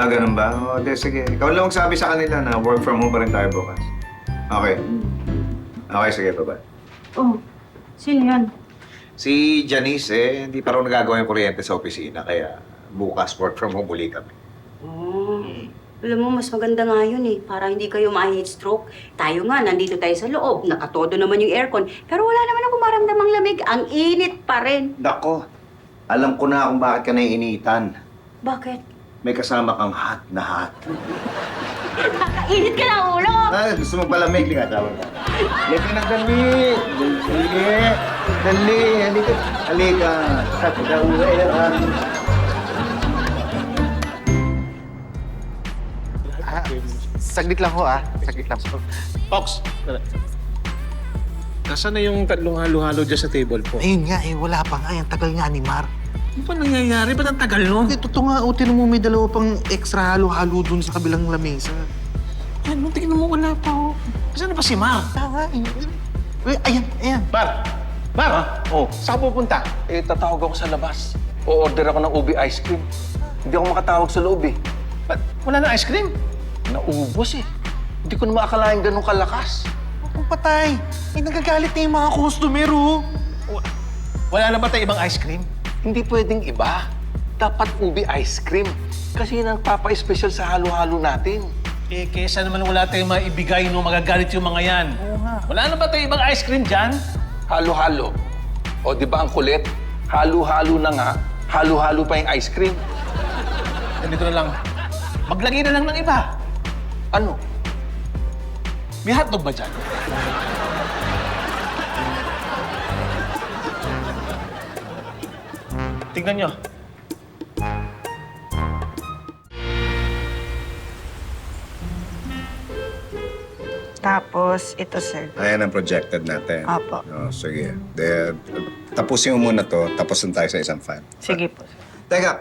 Ganun ba? O, di, sige. Ikaw lang magsabi sa kanila na work from home pa rin tayo bukas. Okay. Okay, sige, bye-bye. Oh, sino yan? Si Janice, hindi pa raw nagagawa yung kuryente sa opisina, kaya bukas work from home uli kami. Oh, alam mo, mas maganda nga yun eh. Para hindi kayo ma-heat stroke. Tayo nga, nandito tayo sa loob. Nakatodo naman yung aircon. Pero wala naman akong maramdamang lamig. Ang init pa rin. Nako, alam ko na kung bakit ka naiinitan. Bakit? May kasama kang hot na hot. Init ka na, ulo! Gusto mo palamig, di ka tawag ka. Halika na, dali! Dali! Dali! Halika! Halika! Sakit na ulo. Saglit lang ho saglit lang po. Fox! Nasaan na yung tatlong halo-halo dyan sa table po? Ayun nga wala pa nga. Ang tagal nga ni Mar. Ano ba nangyayari? Ba't ang tagal nun? Totoo nga, tinan mo may dalawa pang extra halo-halo dun sa kabilang lamesa. Ano? Tingnan mo, wala pa oh. Saan na ba si Mar? Tanga, ayan. Mar! Mar! Oh, Saan ka pupunta? tatawag ako sa labas. O-order ako ng ubi ice cream. Hindi ako makatawag sa loob eh. Ba't wala na ice cream? Naubos eh. Hindi ko na maakalain ganun kalakas. Ang patay. Nagagalit na yung mga customer, oh. Wala na ba tayo ibang ice cream? Hindi pwedeng iba. Dapat ubi ice cream. Kasi yun ang papa-special sa halo-halo natin. Kesa naman wala tayong maibigay no magagalit yung mga yan. Oo nga. Wala na ba tayo ibang ice cream dyan? Halo-halo. O di ba ang kulit? Halo-halo na nga. Halo-halo pa yung ice cream. Ganito na lang. Maglagay na lang ng iba. Ano? May hotdog ba dyan? Tignan nyo. Tapos, ito, sir. Ayan ang projected natin. Apo. Sige. Tapusin mo muna to, tapos na tayo sa isang file. Sige po, sir. Teka,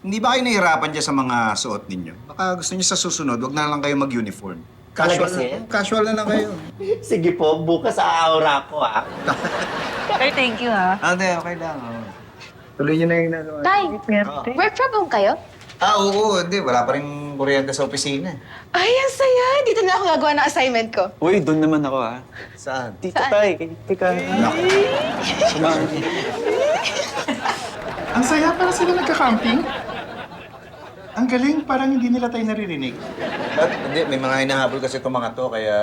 hindi ba kayo nahihirapan dyan sa mga suot ninyo? Baka gusto niyo sa susunod, wag na lang kayo mag-uniform. Talaga, sir? Casual na lang kayo. Sige po, bukas aaura ko, ah. Sir, thank you, ha. Hindi, okay lang. Tuloy niyo na yung ginagawa. Tay, Swerte. work from home kayo? Oo, hindi. Wala pa rin kuryente sa opisina. Ay, ang saya! Dito na ako gagawa ng assignment ko. Uy, doon naman ako, ah. Saan? Dito tayo, teka. Naku. Ang saya para sila nagka-camping. Ang galing, parang hindi nila tayo naririnig. Hindi, may mga hinahabol kasi itong mga to, kaya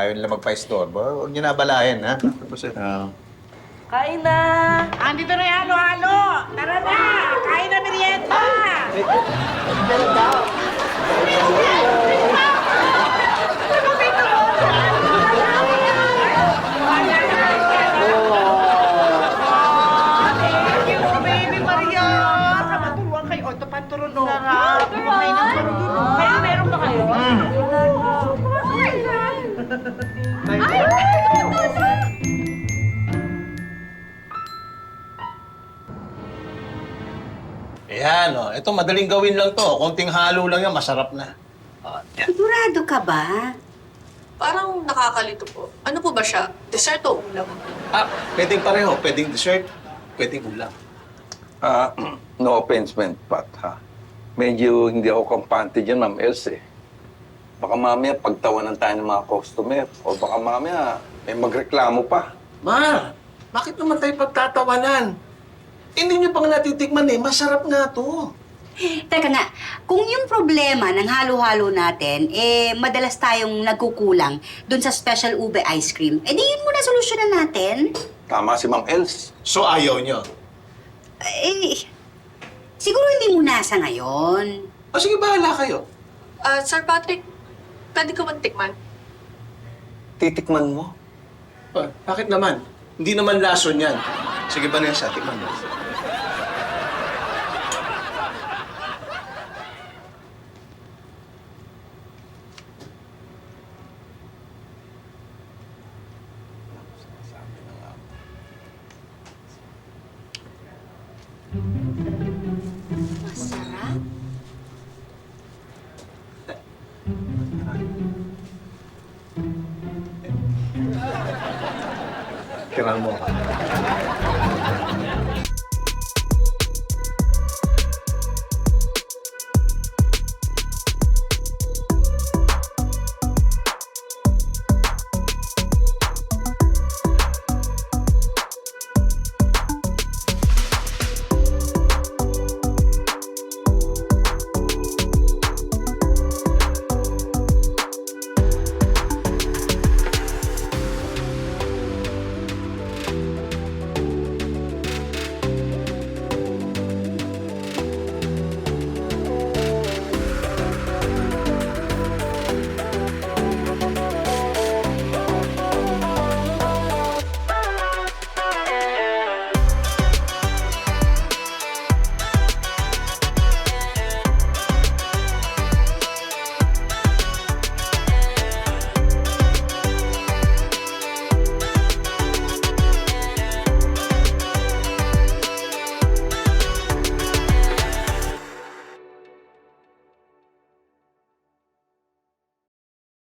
ayaw nila magpa-istorbo. Huwag niyo nabalahin, ha? Kain na! Andito na yung halo-halo! Tara na! Kain na, merienda! Baby Maria! Maturuan kayo. Ito pa turunong. Sarap! Kumain ng turunong. Kaya meron ba kayo? Ayan, oh. Ito, madaling gawin lang to. Konting halo lang yan, masarap na. Sigurado ka ba? Parang nakakalito po. Ano po ba siya? Dessert o ulam? Pwedeng pareho. Pwedeng dessert, pwedeng ulam. No offense, man, Pat, ha? Medyo hindi ako kampante dyan, Ma'am Else. Baka mamaya pagtawanan tayo ng mga customer. O baka mamaya may magreklamo pa. Mar, bakit naman tayo pagtatawanan? Hindi nyo pang natitikman eh. Masarap nga to. Teka nga, kung yung problema ng halo-halo natin, madalas tayong nagkukulang dun sa special ube ice cream, di yun muna solusyonan natin. Tama si Ma'am Else. So ayaw nyo? Siguro hindi muna sa ngayon. O sige, bahala kayo. Sir Patrick, pwede ko magtikman? Titikman mo? Bakit naman? Hindi naman lason yan. Sige, Vanessa, tikman mo. Masarap. Tiran mo.